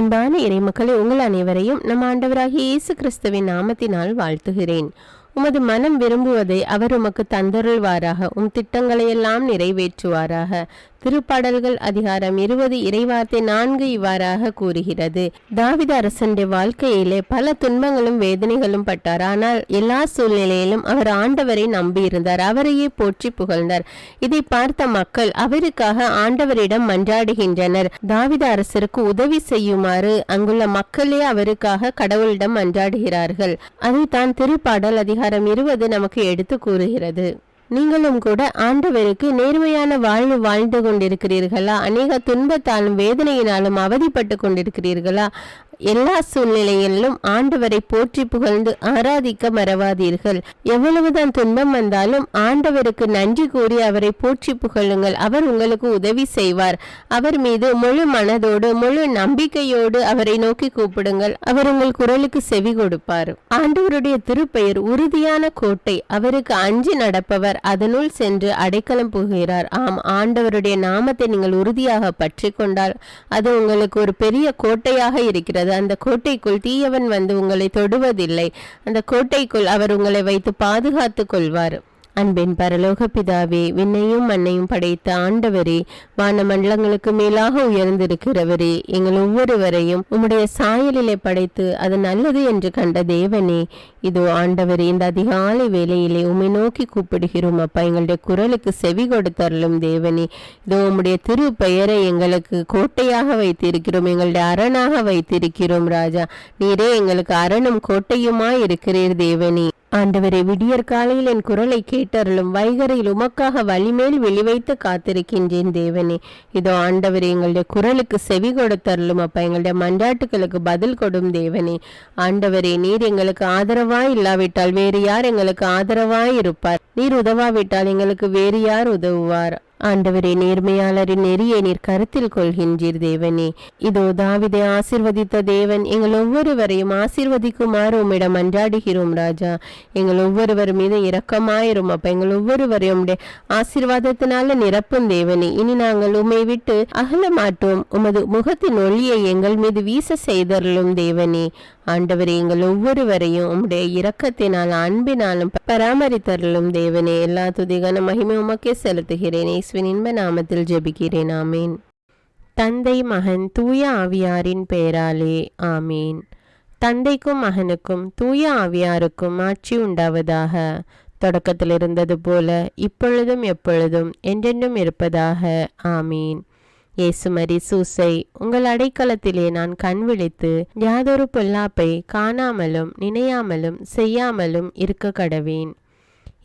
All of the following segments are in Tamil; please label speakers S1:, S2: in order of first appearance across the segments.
S1: அன்பான இறைமக்களே, உங்கள் அனைவரையும் நம் ஆண்டவராகிய இயேசு கிறிஸ்துவின் நாமத்தினால் வாழ்த்துகிறேன். உமது மனம் விரும்புவதை அவர் உமக்கு தந்தருள்வாராக, உம் திட்டங்களையெல்லாம் நிறைவேற்றுவாராக. திருப்பாடல்கள் அதிகாரம் 20 இறைவார்த்தை 4 இவ்வாறாக கூறுகிறது. தாவீது அரசனுடைய வாழ்க்கையிலே பல துன்பங்களும் வேதனைகளும் பட்டார். ஆனால் எல்லா சூழ்நிலையிலும் அவர் ஆண்டவரை நம்பியிருந்தார், அவரையே போற்றி புகழ்ந்தார். இதை பார்த்த மக்கள் அவருக்காக ஆண்டவரிடம் மன்றாடுகின்றனர். தாவீது அரசருக்கு உதவி செய்யுமாறு அங்குள்ள மக்களே அவருக்காக கடவுளிடம் மன்றாடுகிறார்கள். அதைத்தான் திருப்பாடல் அதிகாரம் 20 நமக்கு எடுத்து கூறுகிறது. நீங்களும் கூட ஆண்டவருக்கு நேர்மையான வாழ்வு வாழ்ந்து கொண்டிருக்கிறீர்களா? அநேக துன்பத்தாலும் வேதனையினாலும் அவதிப்பட்டு கொண்டிருக்கிறீர்களா? எல்லா சூழ்நிலையிலும் ஆண்டவரை போற்றி புகழ்ந்து ஆராதிக்க மறவாதீர்கள். எவ்வளவுதான் துன்பம் வந்தாலும் ஆண்டவருக்கு நன்றி கூறி அவரை போற்றி புகழுங்கள். அவர் உங்களுக்கு உதவி செய்வார். அவர் மீது முழு மனதோடு முழு நம்பிக்கையோடு அவரை நோக்கி கூப்பிடுங்கள். அவர் உங்கள் குரலுக்கு செவி கொடுப்பார். ஆண்டவருடைய திருப்பெயர் உறுதியான கோட்டை. அவருக்கு அஞ்சி நடப்பவர் அதனுள் சென்று அடைக்கலம் புகுகிறார். ஆம், ஆண்டவருடைய நாமத்தை நீங்கள் உறுதியாக பற்றி கொண்டால் அது உங்களுக்கு ஒரு பெரிய கோட்டையாக இருக்கிறது. அந்த கோட்டைக்குள் தீயவன் வந்து உங்களை தொடுவதில்லை. அந்த கோட்டைக்குள் அவர் உங்களை வைத்து பாதுகாத்து கொள்வார். அன்பின் பரலோக பிதாவே, விண்ணையும் மண்ணையும் படைத்த ஆண்டவரே, வானமண்டலங்களுக்கு மேலாக உயர்ந்திருக்கிறவரே, எங்கள் ஒவ்வொருவரையும் உம்முடைய சாயலிலே படைத்து அது நல்லது என்று கண்ட தேவனே, இதோ ஆண்டவரே, இந்த அதிகாலை வேளையிலே உம்மை நோக்கி கூப்பிடுகிறோம். அப்பா, எங்களுடைய குரலுக்கு செவி கொடுத்தருளும் தேவனே. இதோ உம்முடைய திரு பெயரை எங்களுக்கு கோட்டையாக வைத்திருக்கிறோம், எங்களுடைய அரணாக வைத்திருக்கிறோம். ராஜா, நீரே எங்களுக்கு அரணும் கோட்டையுமாய் இருக்கிறீர் தேவனே. ஆண்டவரே, விடியற் காலையில் என் குரலை கேட்டருளும். வைகரையில் உமக்காக வழிமேல் வெளிவைத்து காத்திருக்கின்றேன் தேவனே. இதோ ஆண்டவரே, எங்களுடைய குரலுக்கு செவி கொடுத்தருளும். அப்பா, எங்களுடைய மன்றாட்டுகளுக்கு பதில் கொடும் தேவனே. ஆண்டவரே, நீர் எங்களுக்கு ஆதரவாய் இல்லாவிட்டால் வேறு யார் எங்களுக்கு ஆதரவாய் இருப்பார்? நீர் உதவாவிட்டால் எங்களுக்கு வேறு யார் உதவுவார்? ஆண்டவரே, நேர்மையாளரின் நெறியை நீர் கருத்தில் கொள்கின்றீர் தேவனே. இதோ தாவீதை ஆசீர்வதித்த தேவன் எங்கள் ஒவ்வொருவரையும் ஆசீர்வதிக்குமாறு உம்மிடம் மன்றாடுகிறோம். ராஜா, எங்கள் ஒவ்வொருவர் மீது இரக்கமாயிரும். அப்ப எங்கள் ஒவ்வொருவரையும் ஆசீர்வாதத்தினால நிரப்பும் தேவனே. இனி நாங்கள் உம்மை விட்டு அகல மாட்டோம். உமது முகத்தின் ஒளியை எங்கள் மீது வீச செய்தருளும் தேவனே. ஆண்டவரே, எங்கள் ஒவ்வொருவரையும் உம்முடைய இரக்கத்தினால் அன்பினாலும் பராமரித்தருளும் தேவனே. எல்லா துதிகான மகிமை உமக்கே செலுத்துகிறேன். இயேசுவின் இன்ப நாமத்தில் ஜெபிக்கிறேன். ஆமீன். தந்தை, மகன், தூய ஆவியாரின் பெயராலே ஆமீன். தந்தைக்கும் மகனுக்கும் தூய ஆவியாருக்கும் ஆட்சி உண்டாவதாக. தொடக்கத்தில் இருந்தது போல இப்பொழுதும் எப்பொழுதும் என்றென்றும் இருப்பதாக. ஆமீன். இயேசுமரி சூசை, உங்கள் அடைக்கலத்திலே நான் கண் விழித்து யாதொரு பொல்லாப்பை காணாமலும் நினையாமலும் செய்யாமலும் இருக்க கடவேன்.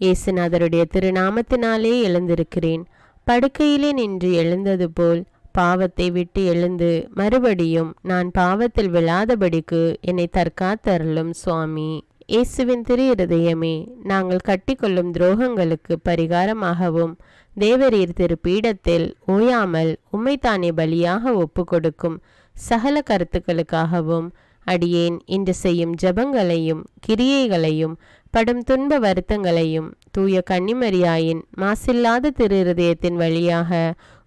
S1: இயேசுநாதருடைய திருநாமத்தினாலே எழுந்திருக்கிறேன். படுக்கையிலே நின்று எழுந்தது போல் பாவத்தை விட்டு எழுந்து மறுபடியும் நான் பாவத்தில் விழாதபடிக்கு என்னை தற்காத்தருளும் சுவாமி. இயேசுவின் திரு இருதயமே, நாங்கள் கட்டிக்கொள்ளும் துரோகங்களுக்கு பரிகாரமாகவும் தேவரீர் திரு பீடத்தில் ஓயாமல் உம்மைத்தானே பலியாக ஒப்பு கொடுக்கும் சகல கருத்துக்களுக்காகவும் அடியேன் இன்று செய்யும் ஜபங்களையும் கிரியைகளையும் படும் துன்ப வருத்தங்களையும் தூய கன்னிமரியாயின் மாசில்லாத திரு இருதயத்தின் வழியாக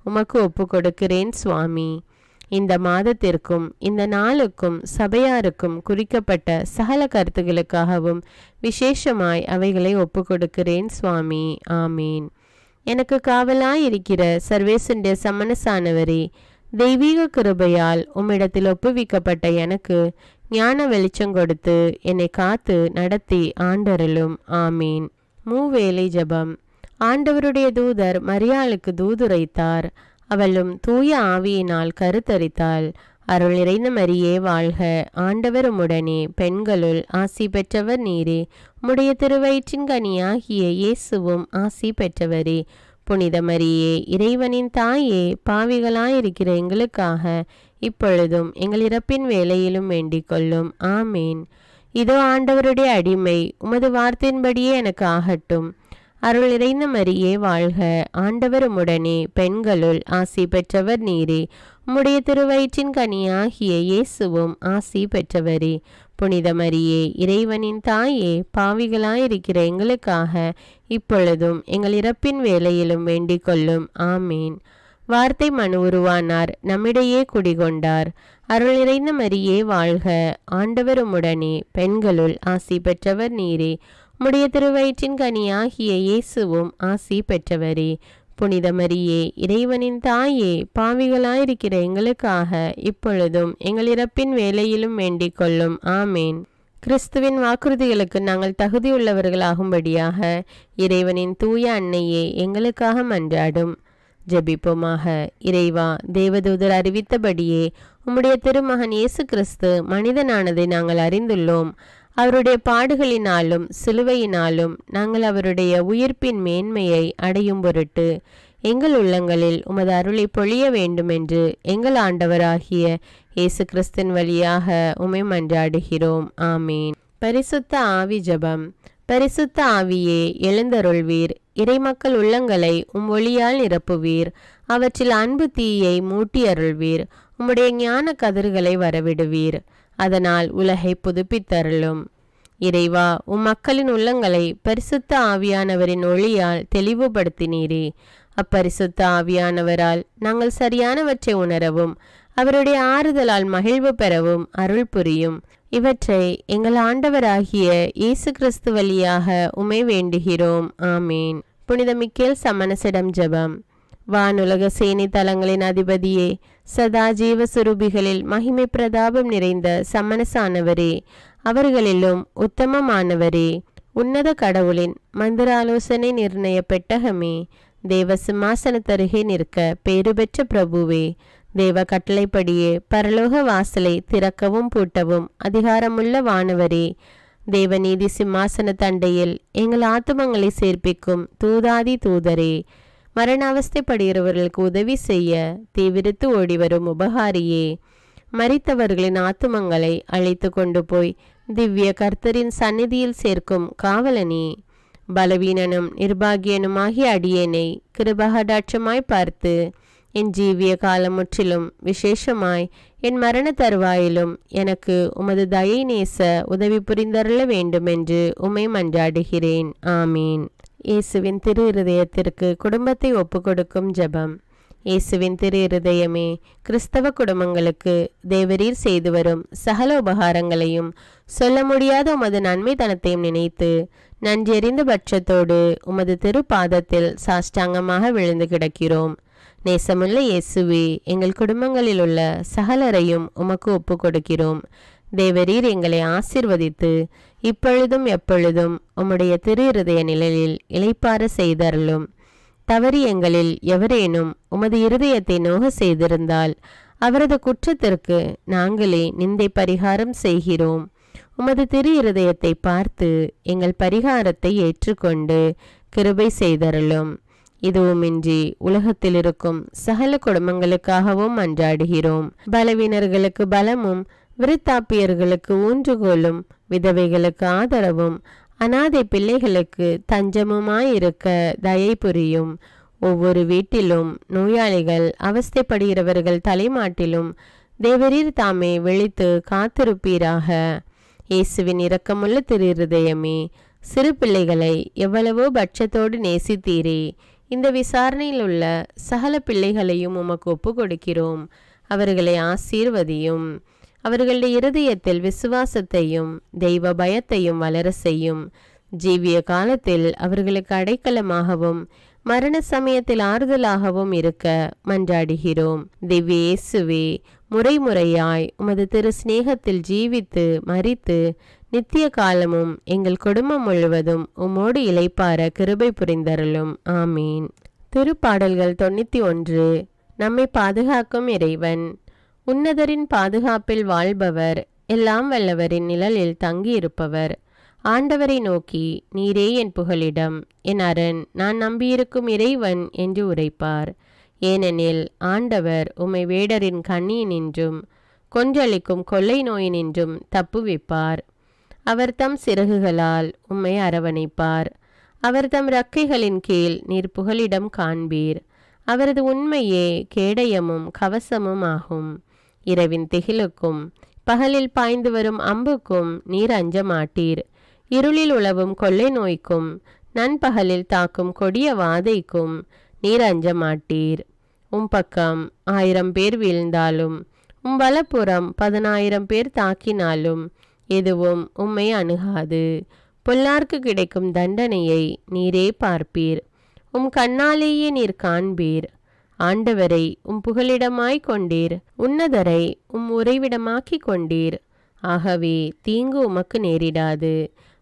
S1: உமக்கு ஒப்பு கொடுக்கிறேன் சுவாமி. இந்த மாதத்திற்கும் இந்த நாளுக்கும் சபையாருக்கும் குறிக்கப்பட்ட சகல கருத்துகளுக்காகவும் விசேஷமாய் அவைகளை ஒப்பு கொடுக்கிறேன் சுவாமி. ஆமீன். எனக்கு காவலாயிருக்கிற சர்வேசுடைய சமனசானவரே, தெய்வீக கிருபையால் உம்மிடத்தில் ஒப்புவிக்கப்பட்ட எனக்கு ஞான வெளிச்சம் கொடுத்து என்னை காத்து நடத்தி ஆண்டருளும். ஆமீன். மூவேளை ஜபம். ஆண்டவருடைய தூதர் மரியாளுக்கு தூதுரைத்தார். அவளும் தூய ஆவியினால் கருத்தரித்தாள். அருள் நிறைந்த மரியே வாழ்க, ஆண்டவர் உம்முடனே, பெண்களுள் ஆசி பெற்றவர் நீரே. உம்முடைய திருவயிற்றின் கனியாகிய இயேசுவும் ஆசி பெற்றவரே. புனித மரியே, இறைவனின் தாயே, பாவிகளாயிருக்கிற எங்களுக்காக இப்பொழுதும் எங்கள் இறப்பின் வேளையிலும் வேண்டிக் கொள்ளும். ஆமீன். இதோ ஆண்டவருடைய அடிமை, உமது வார்த்தையின்படியே எனக்கு ஆகட்டும். அருள் நிறைந்த மரியே வாழ்க, ஆண்டவர் உம்முடனே, பெண்களுள் ஆசி பெற்றவர் நீரே. உம்முடைய திருவயிற்றின் கனியாகிய இயேசுவும் ஆசி பெற்றவரே. புனித மரியே, இறைவனின் தாயே, பாவிகளாயிருக்கிற எங்களுக்காக இப்பொழுதும் எங்கள் இறப்பின் வேளையிலும் வேண்டிக் கொள்ளும். ஆமீன். வார்த்தை மனு உருவானார், நம்மிடையே குடிகொண்டார். அருள் நிறைந்த மரியே வாழ்க, ஆண்டவர் உம்முடனே, பெண்களுள் ஆசி பெற்றவர் நீரே. உம்முடைய திருவயிற்றின் கனியாகிய இயேசுவும் ஆசி பெற்றவரே. புனித மரியே, இறைவனின் தாயே, பாவிகளாயிருக்கிற எங்களுக்காக இப்பொழுதும் எங்கள் இறப்பின் வேளையிலும் வேண்டிக் கொள்ளும். ஆமேன். கிறிஸ்துவின் வாக்குறுதிகளுக்கு நாங்கள் தகுதியுள்ளவர்களாகும்படியாக இறைவனின் தூய அன்னையே எங்களுக்காக மன்றாடும். ஜெபிப்போமாக. இறைவா, தேவதூதர் அறிவித்தபடியே உம்முடைய திருமகன் இயேசு கிறிஸ்து மனிதனானதை நாங்கள் அறிந்துள்ளோம். அவருடைய பாடுகளினாலும் சிலுவையினாலும் நாங்கள் அவருடைய உயிர்ப்பின் மேன்மையை அடையும் பொருட்டு எங்கள் உள்ளங்களில் உமது அருளை பொழிய வேண்டுமென்று எங்கள் ஆண்டவராகிய இயேசு கிறிஸ்தின் வழியாக உம்மை மன்றாடுகிறோம். ஆமீன். பரிசுத்த ஆவி ஜெபம். பரிசுத்த ஆவியே, எழுந்தருள்வீர். இறைமக்கள் உள்ளங்களை ஒளியால் நிரப்புவீர். அவற்றில் அன்பு தீயை மூட்டி அருள்வீர். உம்முடைய ஞான கதிர்களை வரவிடுவீர். அதனால் உலகை புதுப்பித்தருளும். இறைவா, மக்களின் உள்ளங்களை பரிசுத்த ஆவியானவரின் ஒளியால் தெளிவுபடுத்தினீரே. அப்பரிசுத்த ஆவியானவரால் நாங்கள் சரியானவற்றை உணரவும் அவருடைய ஆறுதலால் மகிழ்வு பெறவும் அருள் புரியும். இவற்றை எங்கள் ஆண்டவராகிய இயேசு கிறிஸ்து வழியாக உம்மை வேண்டுகிறோம். ஆமீன். புனித மிக்கேல் சமணசிடம் ஜெபம். வானுலக சேனை தலங்களின் அதிபதியே, சதா ஜீவ சுரூபிகளில் மகிமை பிரதாபம் நிறைந்த சமணசானவரே, அவர்களிலும் உத்தமமானவரே, உன்னத கடவுளின் மந்திர ஆலோசனை நிர்ணய பெட்டகமே, தேவ சிம்மாசனத்தருகே நிற்க பேறு பெற்ற பிரபுவே, தேவ கட்டளைப்படியே பரலோக வாசலை திறக்கவும் பூட்டவும் அதிகாரமுள்ள வானவரே, தேவநீதி சிம்மாசன தண்டையில் எங்கள் ஆத்துமங்களை சேர்ப்பிக்கும் தூதாதி தூதரே, மரண அவஸ்தைப்படுகிறவர்களுக்கு உதவி செய்ய தீவிரித்து ஓடிவரும் உபகாரியே, மரித்தவர்களின் ஆத்துமங்களை அழைத்து கொண்டு போய் திவ்ய கர்த்தரின் சந்நிதியில் சேர்க்கும் காவலனே, பலவீனனும் நிர்பாகியனுமாகிய அடியேனை கிருபகடாட்சமாய் பார்த்து என் ஜீவிய காலம் முற்றிலும் விசேஷமாய் என் மரண தருவாயிலும் எனக்கு உமது தயை நேச உதவி புரிந்தருள வேண்டுமென்று உம்மை மன்றாடுகிறேன். ஆமீன். இயேசுவின் திரு இருதயத்திற்கு குடும்பத்தை ஒப்புக்கொடுக்கும் ஜெபம். இயேசுவின் திரு இருதயமே, கிறிஸ்தவ குடும்பங்களுக்கு தேவரீர் செய்து வரும் சகல உபகாரங்களையும் சொல்ல முடியாத உமது நன்மைத்தனத்தையும் நினைத்து நன்றெறிந்த பட்சத்தோடு உமது திரு பாதத்தில் சாஷ்டாங்கமாக விழுந்து கிடக்கிறோம். நேசமுள்ள இயேசுவே, எங்கள் குடும்பங்களில் உள்ள சகலரையும் உமக்கு ஒப்பு கொடுக்கிறோம். தேவரீர் எங்களை ஆசீர்வதித்து இப்பொழுதும் எப்பொழுதும் உம்முடைய திரு இருதய நிழலில் இளைப்பாற செய்தருளும். தவறி எங்களில் எவரேனும் உமது இருதயத்தை நோக செய்திருந்தால் அவரது குற்றத்திற்கு நாங்களே நிந்தை பரிகாரம் செய்கிறோம். உமது திரு இருதயத்தை பார்த்து எங்கள் பரிகாரத்தை ஏற்றுக்கொண்டு கிருபை செய்தருளும். இதுவுமின்றி உலகத்தில் இருக்கும் சகல குடும்பங்களுக்காகவும் மன்றாடுகிறோம். பலவீனர்களுக்கு பலமும், விருத்தாப்பியர்களுக்கு ஊன்றுகோலும், விதவைகளுக்கு ஆதரவும், அனாதை பிள்ளைகளுக்கு தஞ்சமுமாயிருக்க தயை புரியும். ஒவ்வொரு வீட்டிலும் நோயாளிகள் அவஸ்தைப்படுகிறவர்கள் தலைமாட்டிலும் தேவரீர் தாமே விழித்து காத்திருப்பீராக. இயேசுவின் இரக்கமுள்ள திரு இருதயமே, சிறு பிள்ளைகளை எவ்வளவோ பட்சத்தோடு நேசித்தீரே. இந்த விசாரணையில் உள்ள சகல பிள்ளைகளையும் உமக்கு ஒப்பு கொடுக்கிறோம். அவர்களை ஆசீர்வதியும். அவர்களுடைய இருதயத்தில் விசுவாசத்தையும் தெய்வ பயத்தையும் வளர செய்யும். ஜீவிய காலத்தில் அவர்களுக்கு அடைக்கலமாகவும் மரண சமயத்தில் ஆறுதலாகவும் இருக்க மன்றாடுகிறோம். திவ்ய இயேசுவே, முறைமுறையாய் உமது திரு சிநேகத்தில் ஜீவித்து மரித்து நித்திய காலமும் எங்கள் குடும்பம் முழுவதும் உம்மோடு இளைப்பார கிருபை புரிந்தருளும். ஆமீன். திருப்பாடல்கள் 91. நம்மை பாதுகாக்கும் இறைவன். உன்னதரின் பாதுகாப்பில் வாழ்பவர், எல்லாம் வல்லவரின் நிழலில் தங்கியிருப்பவர். ஆண்டவரை நோக்கி, நீரே என் புகலிடம், என் அரண், நான் நம்பியிருக்கும் இறைவன் என்று உரைப்பார். ஏனெனில் ஆண்டவர் உம்மை வேடரின் கண்ணியினின்றும் கொன்றளிக்கும் கொள்ளை நோயினின்றும் தப்புவிப்பார். அவர் தம் சிறகுகளால் உம்மை அரவணைப்பார். அவர் தம் இறக்கைகளின் கீழ் நீர் புகலிடம் காண்பீர். அவரது உண்மையே கேடயமும் கவசமும் ஆகும். இரவின் திகிலுக்கும் பகலில் பாய்ந்து வரும் அம்புக்கும் நீர் அஞ்ச மாட்டீர். இருளில் உலவும் கொள்ளை நோய்க்கும் நண்பகலில் தாக்கும் கொடிய வாதைக்கும் நீர் அஞ்ச மாட்டீர். பக்கம் 1000 பேர் வீழ்ந்தாலும் உம் வலப்புறம் 10,000 பேர் தாக்கினாலும் எதுவும் உம்மை அணுகாது. பொல்லார்க்கு கிடைக்கும் தண்டனையை நீரே பார்ப்பீர். உம் கண்ணாலேயே நீர் காண்பீர். ஆண்டவரை உம் புகலிடமாய் கொண்டீர். உன்னதரை உம் உறைவிடமாக்கி கொண்டீர். ஆகவே தீங்கு உமக்கு நேரிடாது.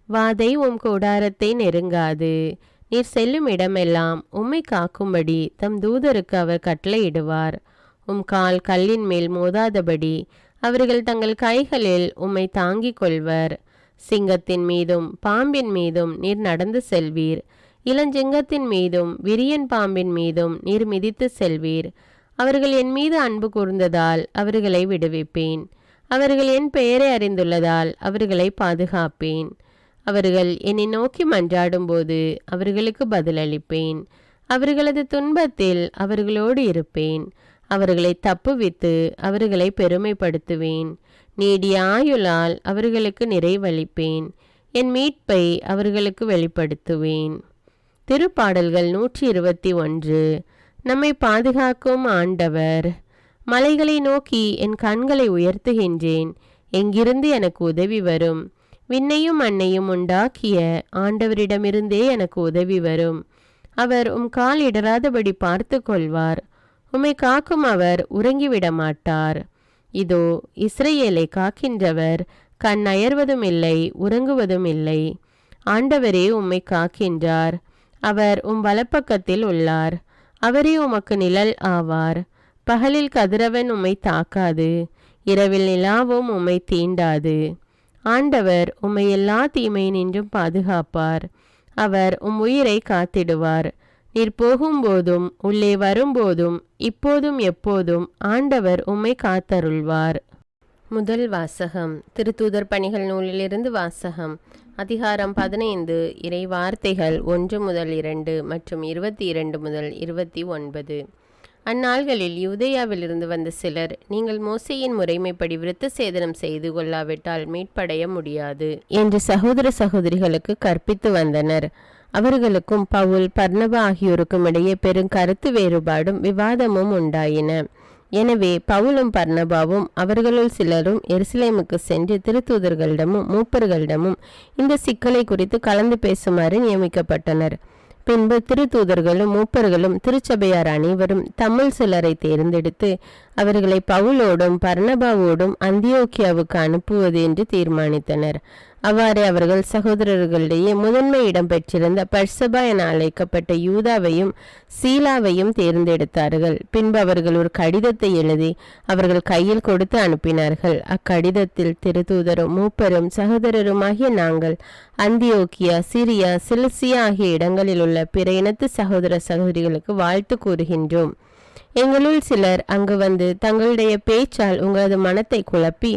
S1: வாதை உம் கூடாரத்தை நெருங்காது. நீர் செல்லும் இடமெல்லாம் உம்மை காக்கும்படி தம் தூதருக்கு அவர் கட்டளையிடுவார். உம் கால் கல்லின் மேல் மோதாதபடி அவர்கள் தங்கள் கைகளில் உம்மை தாங்கிக் கொள்வர். சிங்கத்தின் மீதும் பாம்பின் மீதும் நீர் நடந்து செல்வீர். இளஞ்சிங்கத்தின் மீதும் விரியன் பாம்பின் மீதும் நீர் மிதித்து செல்வீர். அவர்கள் என் மீது அன்பு கூர்ந்ததால் அவர்களை விடுவிப்பேன். அவர்கள் என் பெயரை அறிந்துள்ளதால் அவர்களை பாதுகாப்பேன். அவர்கள் என்னை நோக்கி மன்றாடும்போது அவர்களுக்கு பதிலளிப்பேன். அவர்களது துன்பத்தில் அவர்களோடு இருப்பேன். அவர்களை தப்புவித்து அவர்களை பெருமைப்படுத்துவேன். நீடிய ஆயுளால் அவர்களுக்கு நிறைவளிப்பேன். என் மீட்பை அவர்களுக்கு வெளிப்படுத்துவேன். திருப்பாடல்கள் 121. நம்மை பாதுகாக்கும் ஆண்டவர். மலைகளை நோக்கி என் கண்களை உயர்த்துகின்றேன். எங்கிருந்து எனக்கு உதவி வரும்? விண்ணையும் மண்ணையும் உண்டாக்கிய ஆண்டவரிடமிருந்தே எனக்கு உதவி வரும். அவர் உம் கால் இடராதபடி பார்த்து கொள்வார். உம்மை காக்கும் அவர் உறங்கிவிட மாட்டார். இதோ இஸ்ரவேலை காக்கின்றவர் கண் அயர்வதும் இல்லை, உறங்குவதும் இல்லை. ஆண்டவரே உம்மை காக்கின்றார். அவர் உம் வலப்பக்கத்தில் உள்ளார். அவரே உமக்கு நிழல் ஆவார். பகலில் கதிரவன் உம்மை தாக்காது, இரவில் நிலாவும் உம்மை தீண்டாது. ஆண்டவர் உம்மை எல்லா தீமையினின்றும் பாதுகாப்பார். அவர் உம் உயிரை காத்திடுவார். நீர் போகும்போதும் உள்ளே வரும்போதும் இப்போதும் எப்போதும் ஆண்டவர் உம்மை காத்தருள்வார். முதல் வாசகம். திருத்தூதர் பணிகள் நூலிலிருந்து வாசகம். அதிகாரம் 15. இறை வார்த்தைகள் 1 முதல் 2 மற்றும் 22 முதல் 29. அந்நாள்களில் யூதேயாவிலிருந்து வந்த சிலர், நீங்கள் மோசேயின் முறைமைப்படி விருத்த சேதனம் செய்து கொள்ளாவிட்டால் மீட்படைய முடியாது என்று சகோதர சகோதரிகளுக்கு கற்பித்து வந்தனர். அவர்களுக்கும் பவுல், பர்னபா ஆகியோருக்கும் இடையே பெரும் கருத்து வேறுபாடும் விவாதமும் உண்டாயின. எனவே பவுலும் பர்னபாவும் அவர்களுள் சிலரும் எருசலேமுக்கு சென்று திருத்தூதர்களிடமும் மூப்பர்களிடமும் இந்த சிக்கலை குறித்து கலந்து பேசுமாறு நியமிக்கப்பட்டனர். பின்பு திருத்தூதர்களும் மூப்பர்களும் திருச்சபையார் அனைவரும் தம்முள் சிலரை தேர்ந்தெடுத்து அவர்களை பவுலோடும் பர்னபாவோடும் அந்தியோக்கியாவுக்கு அனுப்புவது என்று தீர்மானித்தனர். அவ்வாறு அவர்கள் சகோதரர்களிடையே முதன்மை இடம் பெற்றிருந்த பர்சபா என அழைக்கப்பட்ட யூதாவையும் சீலாவையும் தேர்ந்தெடுத்தார்கள். பின்பு அவர்கள் ஒரு கடிதத்தை எழுதி அவர்கள் கையில் கொடுத்து அனுப்பினார்கள். அக்கடிதத்தில் திருத்தூதரும் மூப்பரும் சகோதரருமாகிய நாங்கள் அந்தியோக்கியா, சிரியா, சிலிசியா ஆகிய இடங்களில் உள்ள பிற இனத்து சகோதர சகோதரிகளுக்கு வாழ்த்து கூறுகின்றோம். எங்களுள் சிலர் அங்கு வந்து தங்களுடைய பேச்சால் உங்களது மனத்தை குழப்பி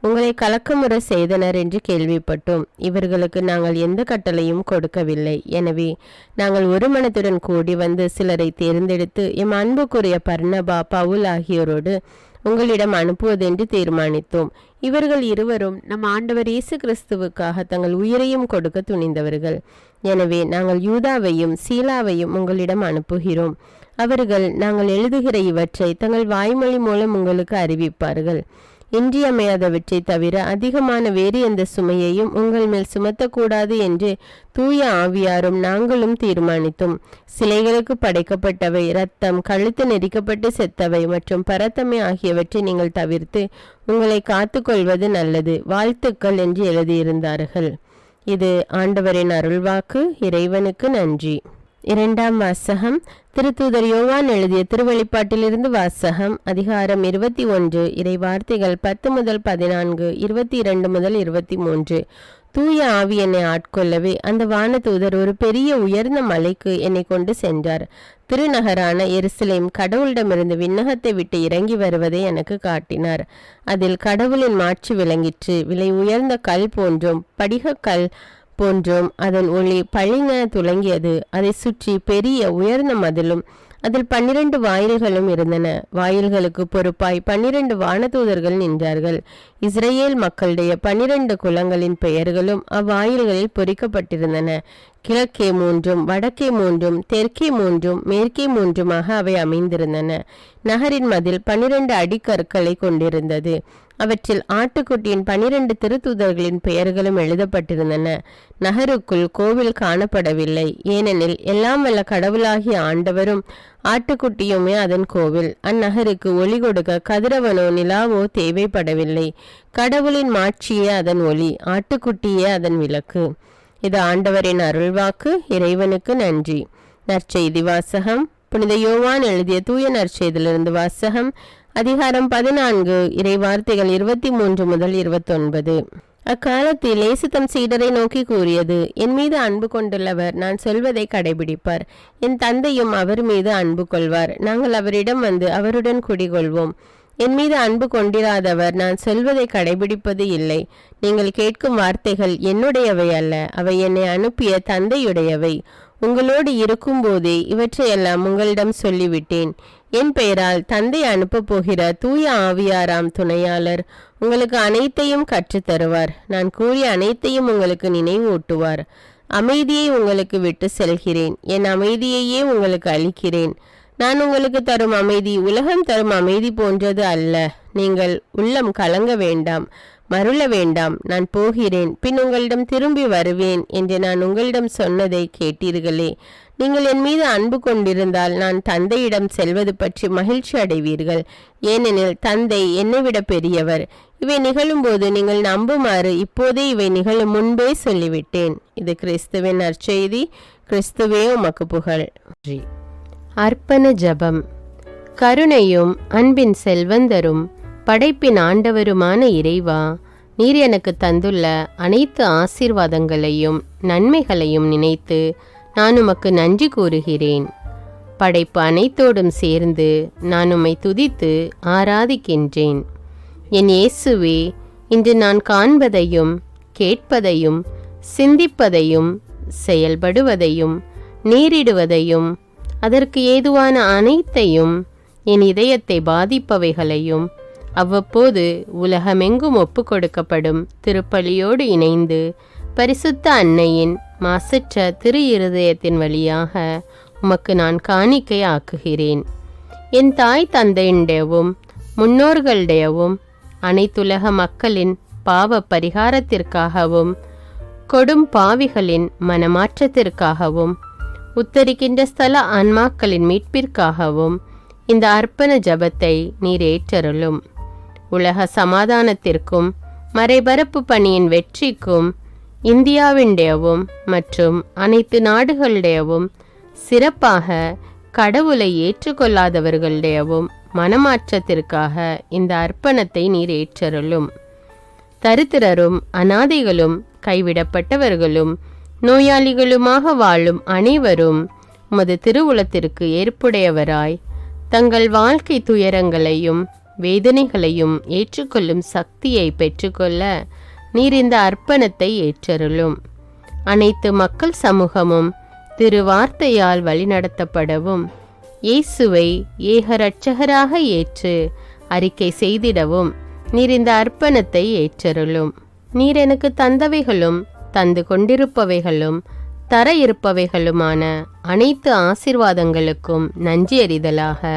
S1: உங்களை கலக்கமுற செய்தனர் என்று கேள்விப்பட்டோம். இவர்களுக்கு நாங்கள் எந்த கட்டளையும் கொடுக்கவில்லை. எனவே நாங்கள் ஒரு மனத்துடன் கூடி வந்து சிலரை தேர்ந்தெடுத்து எம் அன்புக்குரிய பர்னபா, பவுல் ஆகியோரோடு உங்களிடம் அனுப்புவதென்று தீர்மானித்தோம். இவர்கள் இருவரும் நம் ஆண்டவர் இயேசு கிறிஸ்துவுக்காக தங்கள் உயிரையும் கொடுக்க துணிந்தவர்கள். எனவே நாங்கள் யூதாவையும் சீலாவையும் உங்களிடம் அனுப்புகிறோம். அவர்கள் நாங்கள் எழுதுகிற இவற்றை தங்கள் வாய்மொழி மூலம் உங்களுக்கு அறிவிப்பார்கள். இன்றியமையாதவற்றை தவிர அதிகமான வேறு எந்த சுமையையும் உங்கள் மேல் சுமத்தக்கூடாது என்று தூய ஆவியாரும் நாங்களும் தீர்மானித்தோம். சிலைகளுக்கு படைக்கப்பட்டவை, இரத்தம், கழுத்து நெரிக்கப்பட்டு செத்தவை மற்றும் பரத்தமை ஆகியவற்றை நீங்கள் தவிர்த்து உங்களை காத்து கொள்வது நல்லது. வாழ்த்துக்கள் என்று எழுதியிருந்தார்கள். இது ஆண்டவரின் அருள்வாக்கு. இறைவனுக்கு நன்றி. இரண்டாம் வாசகம். திருத்தூதர் யோவான் எழுதிய திருவெளிப்பாட்டிலிருந்து வாசகம். அதிகாரம் 21. இறை வார்த்தைகள் 10 முதல் 14, 22 முதல் 23. தூய ஆவி என்னை ஆட்கொள்ளவே அந்த வானதூதர் ஒரு பெரிய உயர்ந்த மலைக்கு என்னை கொண்டு சென்றார். திருநகரான எருசலேம் கடவுளிடமிருந்து விண்ணகத்தை விட்டு இறங்கி வருவதை எனக்கு காட்டினார். அதில் கடவுளின் மாட்சி விளங்கிற்று. விலை உயர்ந்த கல் போன்றும் படிக கல் போன்றும் அதன் ஒளி பளிங்கென துலங்கியது. அதை சுற்றி பெரிய உயர்ந்த மதிலும் அதில் 12 வாயில்களும் இருந்தன. வாயில்களுக்கு பொறுப்பாய் 12 வானதூதர்கள் நின்றார்கள். இஸ்ரேல் மக்களுடைய 12 குலங்களின் பெயர்களும் அவ்வாயில்களில் பொறிக்கப்பட்டிருந்தன. கிழக்கே 3, வடக்கே 3, தெற்கே 3, மேற்கே 3 அவை அமைந்திருந்தன. நகரின் மதில் 12 அடிக்கற்களை கொண்டிருந்தது. அவற்றில் ஆட்டுக்குட்டியின் 12 திருத்தூதர்களின் பெயர்களும் எழுதப்பட்டிருந்தன. நகருக்குள் கோவில் காணப்படவில்லை, ஏனெனில் எல்லாம் வல்ல கடவுளாகிய ஆண்டவரும் ஆட்டுக்குட்டியுமே அதன் கோவில். அந்நகருக்கு ஒளி கொடுக்க கதிரவனோ நிலாவோ தேவைப்படவில்லை. கடவுளின் மாட்சியே அதன் ஒளி, ஆட்டுக்குட்டியே அதன் விளக்கு. இது ஆண்டவரின் அருள்வாக்கு. இறைவனுக்கு நன்றி. நற்செய்தி வாசகம். புனித யோவான் எழுதிய தூய நற்செய்தியிலிருந்து வாசகம். அதிகாரம் 14, இறைவார்த்தைகள் 23 முதல் 29. அக்காலத்தில் இயேசு தம் சீடரை நோக்கி கூறியது: என் மீது அன்பு கொண்டுள்ளவர் நான் சொல்வதை கடைபிடிப்பார். என் தந்தையும் அவர் மீது அன்பு கொள்வார். நாங்கள் அவரிடம் வந்து அவருடன் குடிகொள்வோம். என் மீது அன்பு கொண்டிராதவர் நான் சொல்வதை கடைபிடிப்பது இல்லை. நீங்கள் கேட்கும் வார்த்தைகள் என்னுடையவை அல்ல, அவை என்னை அனுப்பிய தந்தையுடையவை. உங்களோடு இருக்கும்போதே இவற்றையெல்லாம் உங்களிடம் சொல்லிவிட்டேன். என் பெயரால் தந்தை அனுப்ப போகிற தூய ஆவியாராம் துணையாளர் உங்களுக்கு அனைத்தையும் கற்றுத்தருவார். நான் கூறிய அனைத்தையும் உங்களுக்கு நினைவூட்டுவார். அமைதியை உங்களுக்கு விட்டு செல்கிறேன், என் அமைதியையே உங்களுக்கு அளிக்கிறேன். நான் உங்களுக்கு தரும் அமைதி உலகம் தரும் அமைதி போன்றது அல்ல. நீங்கள் உள்ளம் கலங்க வேண்டாம், மருள வேண்டாம். நான் போகிறேன், பின் உங்களிடம் திரும்பி வருவேன் என்று நான் உங்களிடம் சொன்னதை கேட்டீர்களே. நீங்கள் என் மீது அன்பு கொண்டிருந்தால் நான் தந்தையிடம் செல்வது பற்றி மகிழ்ச்சி அடைவீர்கள், ஏனெனில் தந்தை என்னை விட பெரியவர். இவை நிகழும்போது நீங்கள் நம்புமாறு இப்போதே இவை நிகழும் முன்பே சொல்லிவிட்டேன். இது கிறிஸ்துவின் நற்செய்தி. கிறிஸ்துவே உமக்கு புகழ். அர்ப்பண ஜெபம். கருணையும் அன்பின் செல்வந்தரும் படைப்பின் ஆண்டவருமான இறைவா, நீர் எனக்கு தந்துள்ள அனைத்து ஆசீர்வாதங்களையும் நன்மைகளையும் நினைத்து நான் உமக்கு நன்றி கூறுகிறேன். படைப்பு அனைத்தோடும் சேர்ந்து நான் உம்மை துதித்து ஆராதிக்கின்றேன். என் இயேசுவே, இன்று நான் காண்பதையும் கேட்பதையும் சிந்திப்பதையும் செயல்படுவதையும் நேரிடுவதையும் அதற்கு ஏதுவான அனைத்தையும் என் இதயத்தை பாதிப்பவைகளையும் அவ்வப்போது உலகமெங்கும் ஒப்பு கொடுக்கப்படும் திருப்பலியோடு இணைந்து பரிசுத்த அன்னையின் மாசற்ற திரு இருதயத்தின் வழியாக உமக்கு நான் காணிக்கை ஆக்குகிறேன். என் தாய் தந்தையுடையவும் முன்னோர்களுடையவும் அனைத்துலக மக்களின் பாவ பரிகாரத்திற்காகவும் கொடும் பாவிகளின் மனமாற்றத்திற்காகவும் உத்தரிக்கின்ற ஸ்தல ஆன்மாக்களின் மீட்பிற்காகவும் இந்த அர்ப்பண ஜபத்தை நீர் ஏற்றருளும். உலக சமாதானத்திற்கும் மறைபரப்பு பணியின் வெற்றிக்கும் இந்தியாவினுடையவும் மற்றும் அனைத்து நாடுகளுடையவும் சிறப்பாக கடவுளை ஏற்றுக்கொள்ளாதவர்களுடையவும் மனமாற்றத்திற்காக இந்த அர்ப்பணத்தை நீர் ஏற்றருளும். தரித்திரரும் அனாதைகளும் கைவிடப்பட்டவர்களும் நோயாளிகளுமாக வாழும் அனைவரும் உமது திருவுளத்திற்கு ஏற்புடையவராய் தங்கள் வாழ்க்கை துயரங்களையும் வேதனைகளையும் ஏற்றுக்கொள்ளும் சக்தியை பெற்றுக்கொள்ள நீர் இந்த அர்ப்பணத்தை ஏற்றருளும். அனைத்து மக்கள் சமூகமும் திருவார்த்தையால் வழிநடத்தப்படவும் இயேசுவை ஏக இரட்சகராக ஏற்று அறிக்கை செய்திடவும் நீர் இந்த அர்ப்பணத்தை ஏற்றருளும். நீர் எனக்கு தந்தவைகளும் தந்து கொண்டிருப்பவைகளும் தர இருப்பவைகளுமான அனைத்து ஆசீர்வாதங்களுக்கும் நன்றி அறிதலாக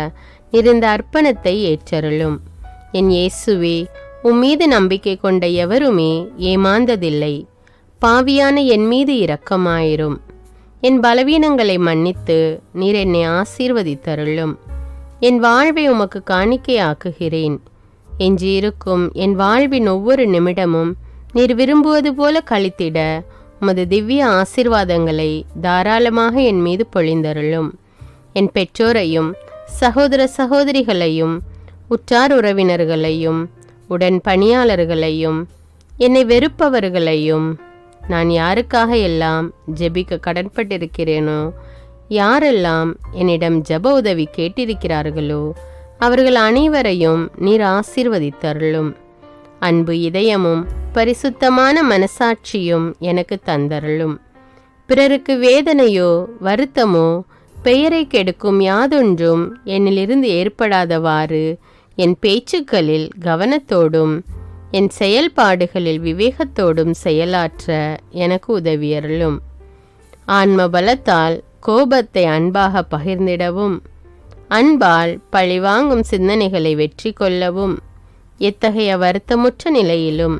S1: நீர் இந்த அர்ப்பணத்தை ஏற்றருளும். என் இயேசுவே, உம்மீது நம்பிக்கை கொண்ட எவருமே ஏமாந்ததில்லை. பாவியான என் மீது இரக்கமாயிரும். என் பலவீனங்களை மன்னித்து நீர் என்னை ஆசீர்வதித்தருளும். என் வாழ்வை உமக்கு காணிக்கையாக்குகிறேன். எஞ்சியிருக்கும் என் வாழ்வின் ஒவ்வொரு நிமிடமும் நீர் விரும்புவது போல கழித்திட உமது திவ்ய ஆசீர்வாதங்களை தாராளமாக என் மீது பொழிந்தருளும். என் பெற்றோரையும் சகோதர சகோதரிகளையும் உற்றார் உறவினர்களையும் உடன் பணியாளர்களையும் என்னை வெறுப்பவர்களையும் நான் யாருக்காக எல்லாம் ஜெபிக்க கடன்பட்டிருக்கிறேனோ, யாரெல்லாம் என்னிடம் ஜெப உதவி கேட்டிருக்கிறார்களோ அவர்கள் அனைவரையும் நீர் ஆசீர்வதித்தருளும். அன்பு இதயமும் பரிசுத்தமான மனசாட்சியும் எனக்கு தந்தருளும். பிறருக்கு வேதனையோ வருத்தமோ பெயரை கெடுக்கும் யாதொன்றும் என்னிலிருந்து ஏற்படாதவாறு என் பேச்சுக்களில் கவனத்தோடும் என் செயல்பாடுகளில் விவேகத்தோடும் செயலாற்ற எனக்கு உதவியருளும். ஆன்ம பலத்தால் கோபத்தை அன்பாக பகிர்ந்திடவும், அன்பால் பழிவாங்கும் சிந்தனைகளை வெற்றி கொள்ளவும், எத்தகைய வருத்தமுற்ற நிலையிலும்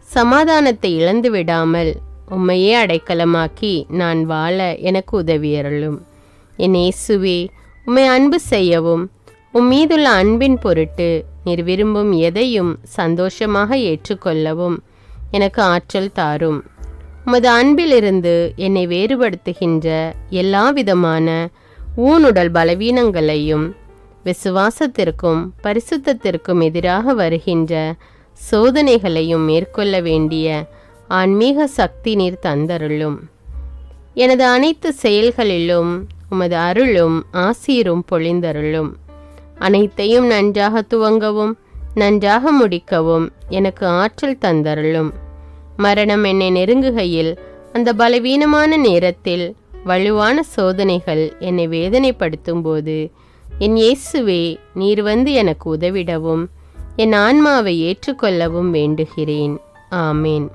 S1: சமாதானத்தை இழந்து விடாமல் உம்மையே அடைக்கலமாக்கி நான் வாழ எனக்கு உதவியருளும். என் இயேசுவே, உம்மை அன்பு செய்யவும் மீதுள்ள அன்பின் பொருட்டு நீர் விரும்பும் எதையும் சந்தோஷமாக ஏற்றுக்கொள்ளவும் எனக்கு ஆற்றல் தாரும். உமது அன்பிலிருந்து என்னை வேறுபடுத்துகின்ற எல்லா விதமான ஊனுடல் பலவீனங்களையும் விசுவாசத்திற்கும் பரிசுத்தத்திற்கும் எதிராக வருகின்ற சோதனைகளையும் மேற்கொள்ள வேண்டிய ஆன்மீக சக்தி நீர் தந்தருளும். எனது அனைத்து செயல்களிலும் உமது அருளும் ஆசீரும் பொழிந்தருளும். அனைத்தையும் நன்றாக துவங்கவும் நன்றாக முடிக்கவும் எனக்கு ஆற்றல் தந்தருளும். மரணம் என்னை நெருங்குகையில் அந்த பலவீனமான நேரத்தில் வலுவான சோதனைகள் என்னை வேதனைப்படுத்தும் போது என் இயேசுவே, நீர் வந்து எனக்கு உதவிடவும் என் ஆன்மாவை ஏற்றுக்கொள்ளவும் வேண்டுகிறேன். ஆமேன்.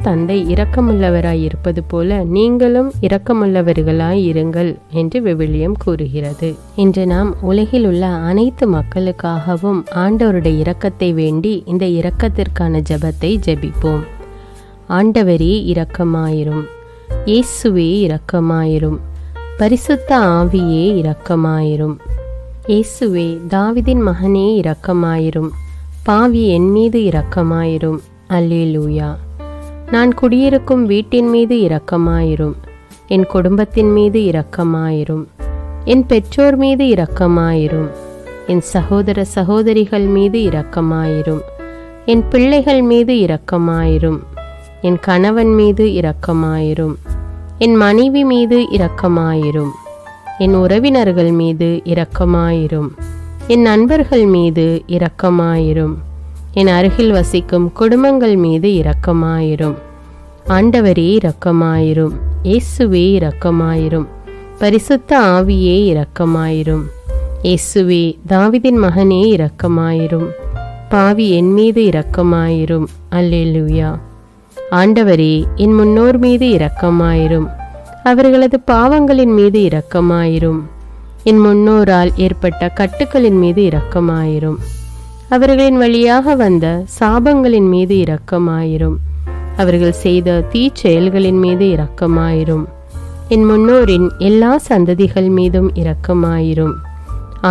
S1: தந்தை இரக்கமுள்ளவராய் இருப்பது போல நீங்களும் இரக்கமுள்ளவர்களாய் இருங்கள் என்று விவிலியம் கூறுகிறது. இன்று நாம் உலகில் உள்ள அனைத்து மக்களுக்காகவும் ஆண்டவருடைய இரக்கத்தை வேண்டி இந்த இரக்கத்திற்கான ஜெபத்தை ஜெபிப்போம். ஆண்டவரே இரக்கமாயிரும், இயேசுவே இரக்கமாயிரும், பரிசுத்த ஆவியே இரக்கமாயிரும். இயேசுவே, தாவீதின் மகனே இரக்கமாயிரும், பாவி என் மீது இரக்கமாயிரும். அல்லேலூயா. நான் குடியிருக்கும் வீட்டின் மீது இரக்கமாயிரும், என் குடும்பத்தின் மீது இரக்கமாயிரும், என் பெற்றோர் மீது இரக்கமாயிரும், என் சகோதர சகோதரிகள் மீது இரக்கமாயிரும், என் பிள்ளைகள் மீது இரக்கமாயிரும், என் கணவன் மீது இரக்கமாயிரும், என் மனைவி மீது இரக்கமாயிரும், என் உறவினர்கள் மீது இரக்கமாயிரும், என் நண்பர்கள் மீது இரக்கமாயிரும், என் அருகில் வசிக்கும் குடும்பங்கள் மீது இரக்கமாயிரும். ஆண்டவரே இரக்கமாயிரும், இயேசுவே இரக்கமாயிரும், பரிசுத்த ஆவியே இரக்கமாயிரும். இயேசுவே, தாவீதின் மகனே இரக்கமாயிரும், பாவி என் மீது இரக்கமாயிரும். அல்லேலூயா. ஆண்டவரே, என் முன்னோர் மீது இரக்கமாயிரும், அவர்களது பாவங்களின் மீது இரக்கமாயிரும். என் முன்னோரால் ஏற்பட்ட கட்டுக்களின் மீது இரக்கமாயிரும், அவர்களின் வழியாக வந்த சாபங்களின் மீது இரக்கமாயிரும், அவர்கள் செய்த தீச்செயல்களின் மீது இரக்கமாயிரும். என் முன்னோரின் எல்லா சந்ததிகள் மீதும் இரக்கமாயிரும்.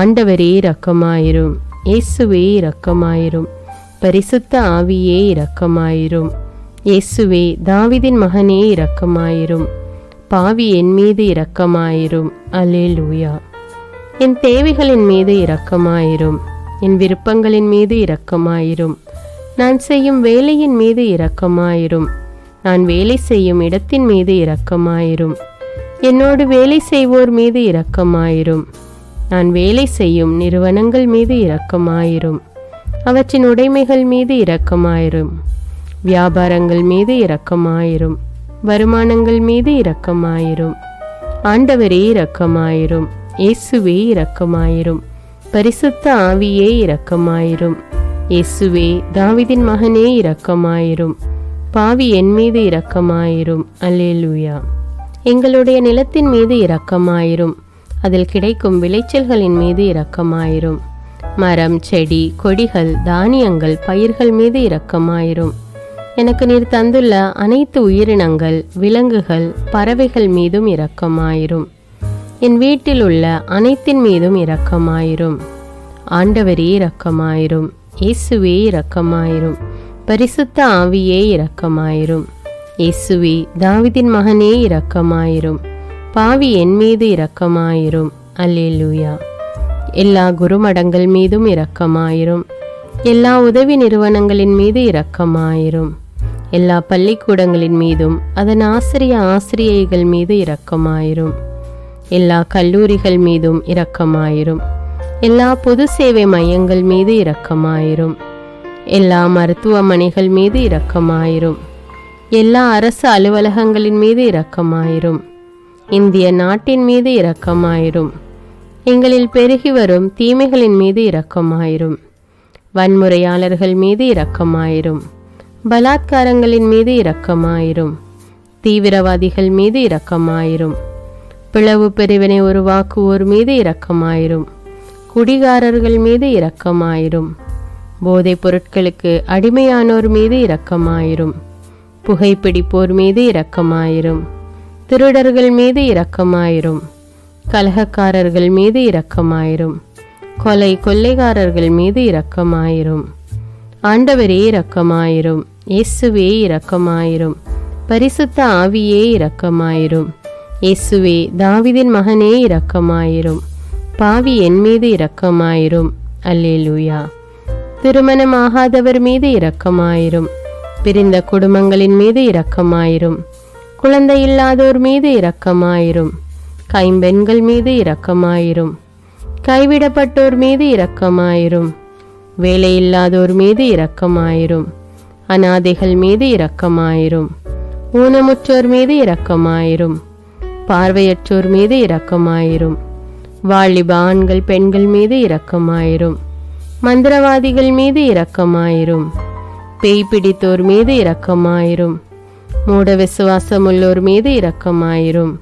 S1: ஆண்டவரே இரக்கமாயிரும், இயேசுவே இரக்கமாயிரும், பரிசுத்த ஆவியே இரக்கமாயிரும். இயேசுவே, தாவீதின் மகனே இரக்கமாயிரும், பாவி என் மீது இரக்கமாயிரும். அல்லேலூயா. என் தேவைகளின் மீது இரக்கமாயிரும், என் விருப்பங்களின் மீது இரக்கமாயிரும், நான் செய்யும் வேலையின் மீது இரக்கமாயிரும், நான் வேலை செய்யும் இடத்தின் மீது இரக்கமாயிரும், என்னோடு வேலை செய்வோர் மீது இரக்கமாயிரும், நான் வேலை செய்யும் நிறுவனங்கள் மீது இரக்கமாயிரும், அவற்றின் உடைமைகள் மீது இரக்கமாயிரும், வியாபாரங்கள் மீது இரக்கமாயிரும், வருமானங்கள் மீது இரக்கமாயிரும். ஆண்டவரே இரக்கமாயிரும், இயேசுவே இரக்கமாயிரும், பரிசுத்த ஆவியே இரக்கமாயிரும். இயேசுவே, தாவீதின் மகனே இரக்கமாயிரும், பாவி என் மீது இரக்கமாயிரும். அல்லேலூயா. எங்களுடைய நிலத்தின் மீது இரக்கமாயிரும், அதில் கிடைக்கும் விளைச்சல்களின் மீது இரக்கமாயிரும். மரம், செடி, கொடிகள், தானியங்கள், பயிர்கள் மீது இரக்கமாயிரும். எனக்கு நீர் தந்துள்ள அனைத்து உயிரினங்கள், விலங்குகள், பறவைகள் மீதும் இரக்கமாயிரும். என் வீட்டில் உள்ள அனைத்தின் மீதும் இரக்கமாயிரும். ஆண்டவரே இரக்கமாயிரும், இயேசுவே இரக்கமாயிரும், பரிசுத்த ஆவியே இரக்கமாயிரும். இயேசுவே, தாவீதின் மகனே இரக்கமாயிரும், பாவி என் மீது இரக்கமாயிரும். அல்லேலூயா. எல்லா குருமடங்கள் மீதும் இரக்கமாயிரும், எல்லா உதவி நிறுவனங்களின் மீது இரக்கமாயிரும், எல்லா பள்ளிக்கூடங்களின் மீதும் அதன் ஆசிரியைகள் மீது இரக்கமாயிரும், எல்லா கல்லூரிகள் மீதும் இரக்கமாயிரும், எல்லா பொது சேவை மையங்கள் மீது இரக்கமாயிரும், எல்லா மருத்துவமனைகள் மீது இரக்கமாயிரும், எல்லா அரசு அலுவலகங்களின் மீது இரக்கமாயிரும், இந்திய நாட்டின் மீது இரக்கமாயிரும். எங்களில் பெருகி வரும் தீமைகளின் மீது இரக்கமாயிரும். வன்முறையாளர்கள் மீது இரக்கமாயிரும். பலாத்காரங்களின் மீது இரக்கமாயிரும். தீவிரவாதிகள் மீது இரக்கமாயிரும். பிளவு பிரிவினை உருவாக்குவோர் மீது இரக்கமாயிரும். குடிகாரர்கள் மீது இரக்கமாயிரும். போதைப் பொருட்களுக்கு அடிமையானோர் மீது இரக்கமாயிரும். புகைப்பிடிப்போர் மீது இரக்கமாயிரும். திருடர்கள் மீது இரக்கமாயிரும். கலகக்காரர்கள் மீது இரக்கமாயிரும். கொள்ளைக்காரர்கள் மீது இரக்கமாயிரும். ஆண்டவரே இரக்கமாயிரும். இயேசுவே இரக்கமாயிரும். பரிசுத்த ஆவியே இரக்கமாயிரும். இயேசுவே தாவீதின் மகனே இரக்கமாயிரும். பாவி என் மீது இரக்கமாயிரும். அல்லேலூயா. திருமணமாகாதவர் மீது இரக்கமாயிரும். பிரிந்த குடும்பங்களின் மீது இரக்கமாயிரும். குழந்தை இல்லாதோர் மீது இரக்கமாயிரும். கைம்பெண்கள் மீது இரக்கமாயிரும். கைவிடப்பட்டோர் மீது இரக்கமாயிரும். வேலையில்லாதோர் மீது இரக்கமாயிரும். அநாதைகள் மீது இரக்கமாயிரும். ஊனமுற்றோர் மீது இரக்கமாயிரும். பார்வையற்றோர் மீது இரக்கமாயிரும். வாலிப ஆண்கள் பெண்கள் மீது இரக்கமாயிரும். மந்திரவாதிகள் மீது இரக்கமாயிரும். பேய் பிடித்தோர் மீது இரக்கமாயிரும். மூட விசுவாசமுள்ளோர் மீது இரக்கமாயிரும்.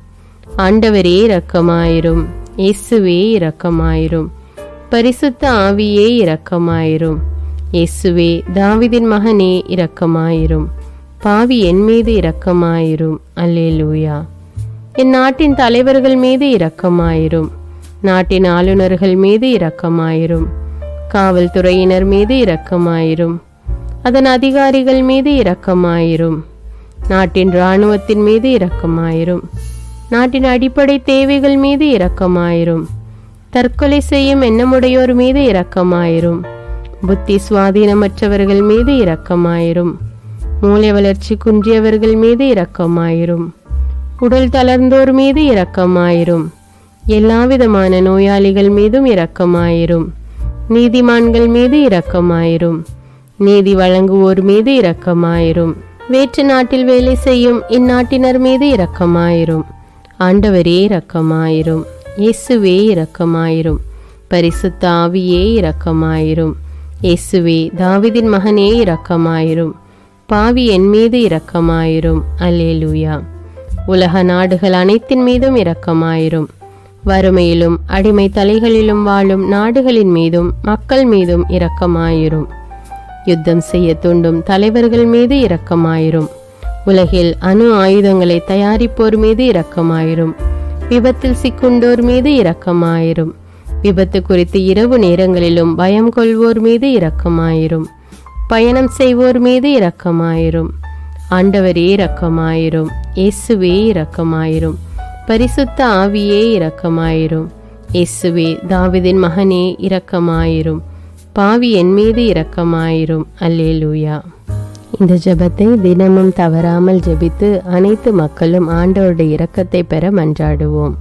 S1: ஆண்டவரே இரக்கமாயிரும். இயேசுவே இரக்கமாயிரும். பரிசுத்த ஆவியே இரக்கமாயிரும். இயேசுவே தாவீதின் மகனே இரக்கமாயிரும். பாவி என் மீது இரக்கமாயிரும். அல்லேலூயா. என் நாட்டின் தலைவர்கள் மீது இரக்கமாயிரும். நாட்டின் ஆளுநர்கள் மீது இரக்கமாயிரும். காவல்துறையினர் மீது இரக்கமாயிரும். அதன் அதிகாரிகள் மீது இரக்கமாயிரும். நாட்டின் இராணுவத்தின் மீது இரக்கமாயிரும். நாட்டின் அடிப்படை தேவைகள் மீது இரக்கமாயிரும். தற்கொலை செய்யும் எண்ணமுடையோர் மீது இரக்கமாயிரும். புத்தி சுவாதீனமற்றவர்கள் மீது இரக்கமாயிரும். மூளை வளர்ச்சி குன்றியவர்கள் மீது இரக்கமாயிரும். உடல் தளர்ந்தோர் மீது இரக்கமாயிரும். எல்லாவிதமான நோயாளிகள் மீதும் இரக்கமாயிரும். நீதிமான்கள் மீது இரக்கமாயிரும். நீதி வழங்குவோர் மீது இரக்கமாயிரும். வேற்று நாட்டில் வேலை செய்யும் இந்நாட்டினர் மீது இரக்கமாயிரும். ஆண்டவரே இரக்கமாயிரும். இயேசுவே இரக்கமாயிரும். பரிசுத்த ஆவியே இரக்கமாயிரும். இயேசுவே தாவீதின் மகனே இரக்கமாயிரும். பாவி என் மீது இரக்கமாயிரும். அல்லேலூயா. உலக நாடுகள் அனைத்தின் மீதும் இரக்கமாயிரும். வறுமையிலும் அடிமை தலைகளிலும் வாழும் நாடுகளின் மீதும் மக்கள் மீதும் இரக்கமாயிரும். யுத்தம் செய்ய தூண்டும் தலைவர்கள் மீது இரக்கமாயிரும். உலகில் அணு ஆயுதங்களை தயாரிப்போர் மீது இரக்கமாயிரும். விபத்தில் சிக்குண்டோர் மீது இரக்கமாயிரும். விபத்து குறித்து இரவு நேரங்களிலும் பயம் கொள்வோர் மீது இரக்கமாயிரும். பயணம் செய்வோர் மீது இரக்கமாயிரும். ஆண்டவரே இரக்கமாயிரும். இயேசுவே இரக்கமாயிரும். பரிசுத்த ஆவியே இரக்கமாயிரும். இயேசுவே தாவீதின் மகனே இரக்கமாயிரும். பாவி என் மீது இரக்கமாயிரும். அல்லேலூயா. இந்த ஜெபத்தை தினமும் தவறாமல் ஜெபித்து அனைத்து மக்களும் ஆண்டவருடைய இரக்கத்தை பெற மன்றாடுவோம்.